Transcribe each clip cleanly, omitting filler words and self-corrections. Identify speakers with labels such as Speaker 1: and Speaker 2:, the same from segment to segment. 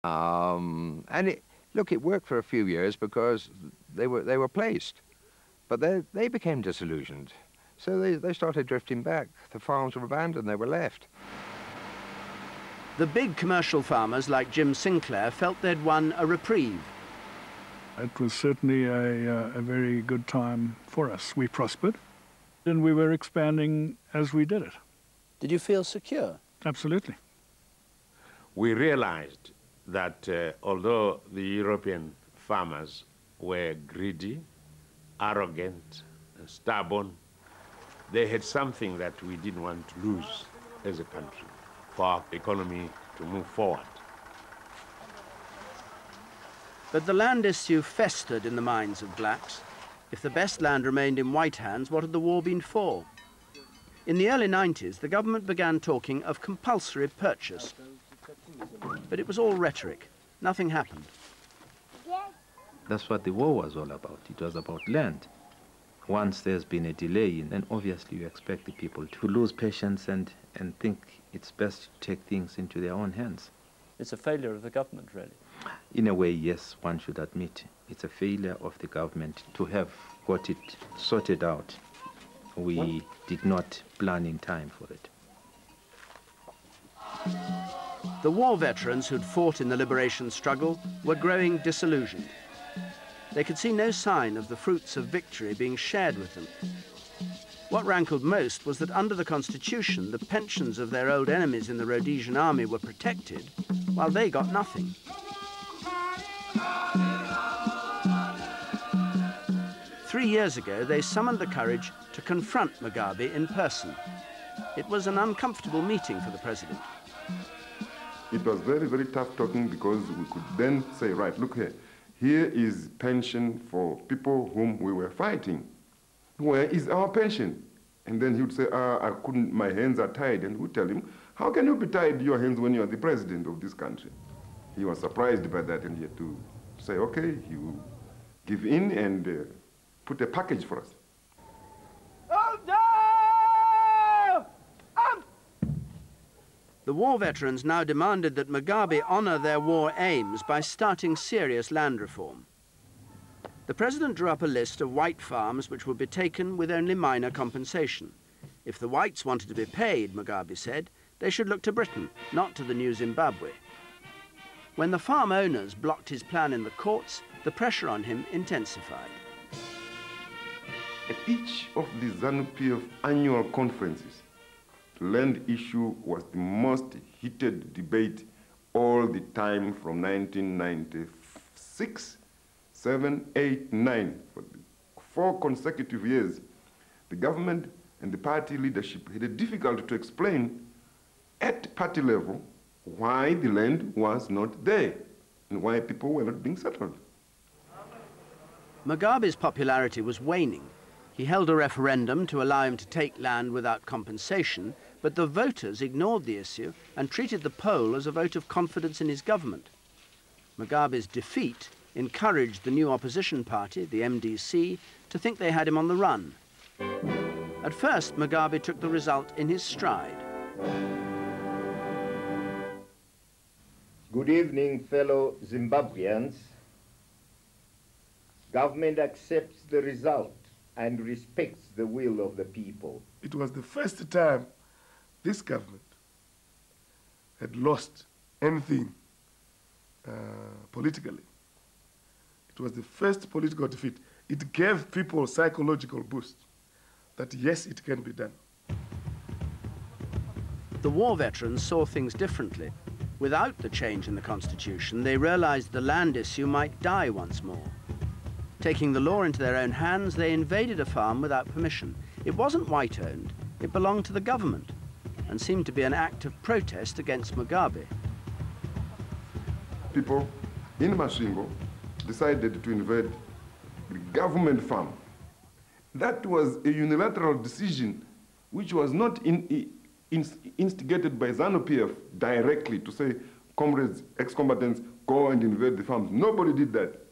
Speaker 1: Look, it worked for a few years because they were placed, but they became disillusioned. So they started drifting back. The farms were abandoned, they were left.
Speaker 2: The big commercial farmers like Jim Sinclair felt they'd won a reprieve.
Speaker 3: It was certainly a very good time for us. We prospered, and we were expanding as we did it.
Speaker 2: Did you feel secure?
Speaker 3: Absolutely.
Speaker 4: We realized that although the European farmers were greedy, arrogant, and stubborn, they had something that we didn't want to lose as a country for our economy to move forward.
Speaker 2: But the land issue festered in the minds of blacks. If the best land remained in white hands, what had the war been for? In the early 90s, the government began talking of compulsory purchase. But it was all rhetoric. Nothing happened.
Speaker 5: That's what the war was all about. It was about land. Once there's been a delay, then obviously you expect the people to lose patience and think it's best to take things into their own hands.
Speaker 6: It's a failure of the government, really.
Speaker 5: In a way, yes, one should admit it's a failure of the government to have got it sorted out. We did not plan in time for it.
Speaker 2: The war veterans who'd fought in the liberation struggle were growing disillusioned. They could see no sign of the fruits of victory being shared with them. What rankled most was that under the Constitution, the pensions of their old enemies in the Rhodesian army were protected, while they got nothing. Three years ago, they summoned the courage to confront Mugabe in person. It was an uncomfortable meeting for the president.
Speaker 7: It was very, very tough talking because we could then say, right, look here. Here is pension for people whom we were fighting. Where is our pension? And then he would say, I couldn't, my hands are tied. And we would tell him, how can you be tied your hands when you are the president of this country? He was surprised by that and he had to say, okay, he will give in and put a package for us.
Speaker 2: The war veterans now demanded that Mugabe honor their war aims by starting serious land reform. The president drew up a list of white farms which would be taken with only minor compensation. If the whites wanted to be paid, Mugabe said, they should look to Britain, not to the new Zimbabwe. When the farm owners blocked his plan in the courts, the pressure on him intensified.
Speaker 7: At each of the ZANU-PF annual conferences, land issue was the most heated debate all the time from 1996, 7, 8, 9. For 4 consecutive years, the government and the party leadership had it difficult to explain at party level why the land was not there and why people were not being settled.
Speaker 2: Mugabe's popularity was waning. He held a referendum to allow him to take land without compensation, but the voters ignored the issue and treated the poll as a vote of confidence in his government. Mugabe's defeat encouraged the new opposition party, the MDC, to think they had him on the run. At first, Mugabe took the result in his stride.
Speaker 8: Good evening, fellow Zimbabweans. Government accepts the result and respects the will of the people.
Speaker 9: It was the first time this government had lost anything politically. It was the first political defeat. It gave people a psychological boost that yes, it can be done.
Speaker 2: The war veterans saw things differently. Without the change in the Constitution, they realized the land issue might die once more. Taking the law into their own hands, they invaded a farm without permission. It wasn't white-owned, it belonged to the government, and seemed to be an act of protest against Mugabe.
Speaker 7: People in Masvingo decided to invade the government farm. That was a unilateral decision which was not instigated by ZANU-PF directly to say, comrades, ex-combatants, go and invade the farms. Nobody did that.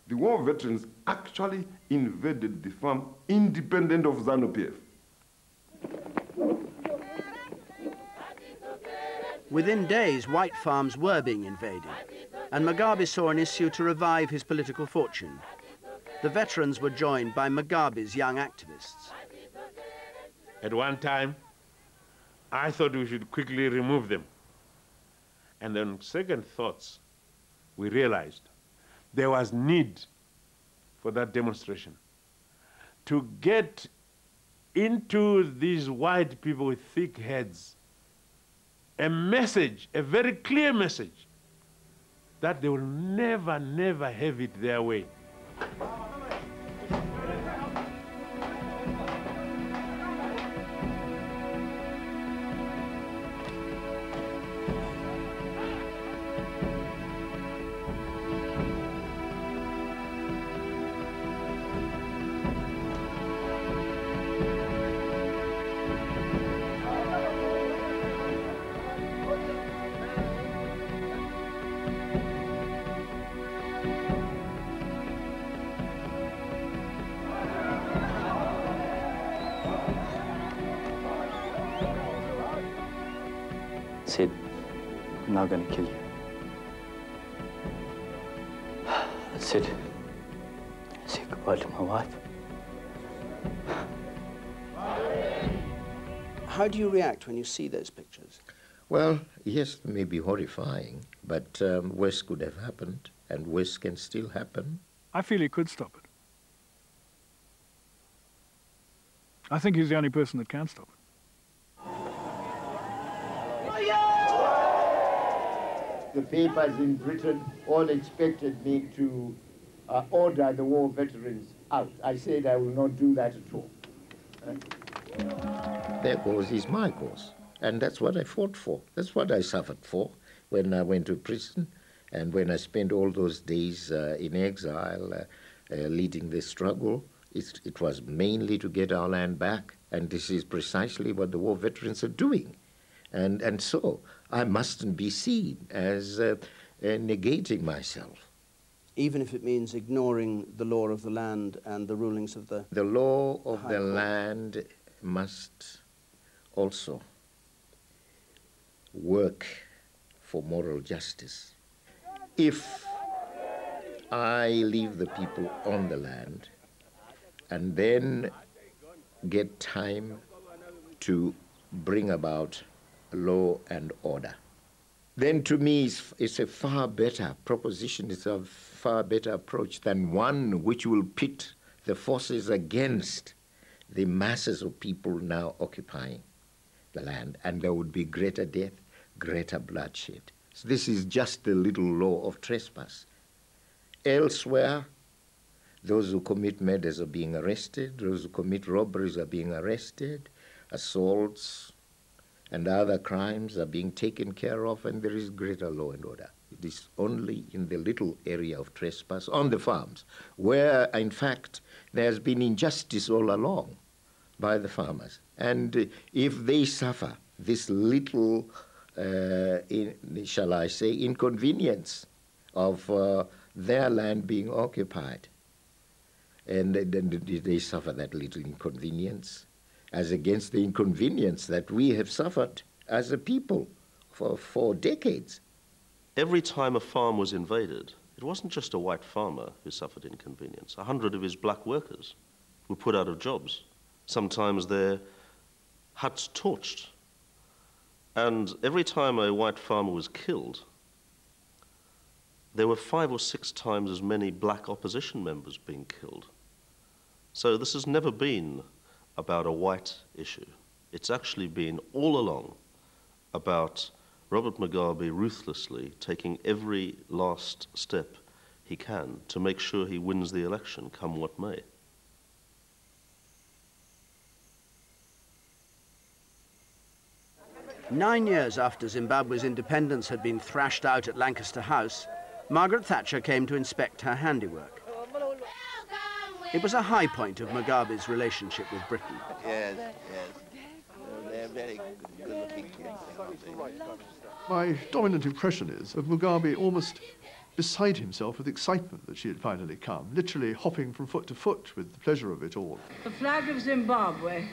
Speaker 7: The war veterans actually invaded the farm independent of ZANU-PF.
Speaker 2: Within days, white farms were being invaded, and Mugabe saw an issue to revive his political fortune. The veterans were joined by Mugabe's young activists.
Speaker 4: At one time, I thought we should quickly remove them. And on second thoughts, we realized there was need for that demonstration to get into these white people with thick heads a message, a very clear message, that they will never, never have it their way.
Speaker 6: Said, I'm not going to kill you. I said goodbye to my wife.
Speaker 2: How do you react when you see those pictures?
Speaker 8: Well, yes, they may be horrifying, but worse could have happened, and worse can still happen.
Speaker 3: I feel he could stop it. I think he's the only person that can stop it.
Speaker 8: The papers in Britain all expected me to order the war veterans out. I said I will not do that at all. Their cause is my cause, and that's what I fought for. That's what I suffered for when I went to prison and when I spent all those days in exile leading the struggle. It was mainly to get our land back, and this is precisely what the war veterans are doing. And so I mustn't be seen as negating myself.
Speaker 2: Even if it means ignoring the law of the land and the rulings of the...
Speaker 8: The law of the land must also work for moral justice. If I leave the people on the land and then get time to bring about law and order, then to me it's a far better proposition, it's a far better approach than one which will pit the forces against the masses of people now occupying the land, and there would be greater death, greater bloodshed. So this is just the little law of trespass. Elsewhere, those who commit murders are being arrested, those who commit robberies are being arrested, assaults and other crimes are being taken care of, and there is greater law and order. It is only in the little area of trespass on the farms, where, in fact, there has been injustice all along by the farmers. And if they suffer this little, shall I say, inconvenience of their land being occupied, and then they suffer that little inconvenience, as against the inconvenience that we have suffered as a people for decades.
Speaker 10: Every time a farm was invaded, it wasn't just a white farmer who suffered inconvenience. 100 of his black workers were put out of jobs. Sometimes their huts torched. And every time a white farmer was killed, there were 5 or 6 times as many black opposition members being killed. So this has never been about a white issue. It's actually been all along about Robert Mugabe ruthlessly taking every last step he can to make sure he wins the election, come what may.
Speaker 2: "9 years after Zimbabwe's independence had been thrashed out at Lancaster House, Margaret Thatcher came to inspect her handiwork. It was a high point of Mugabe's relationship with Britain.
Speaker 11: Yes, yes. They're very good-looking kids.
Speaker 12: My dominant impression is of Mugabe almost beside himself with excitement that she had finally come, literally hopping from foot to foot with the pleasure of it all.
Speaker 13: The flag of Zimbabwe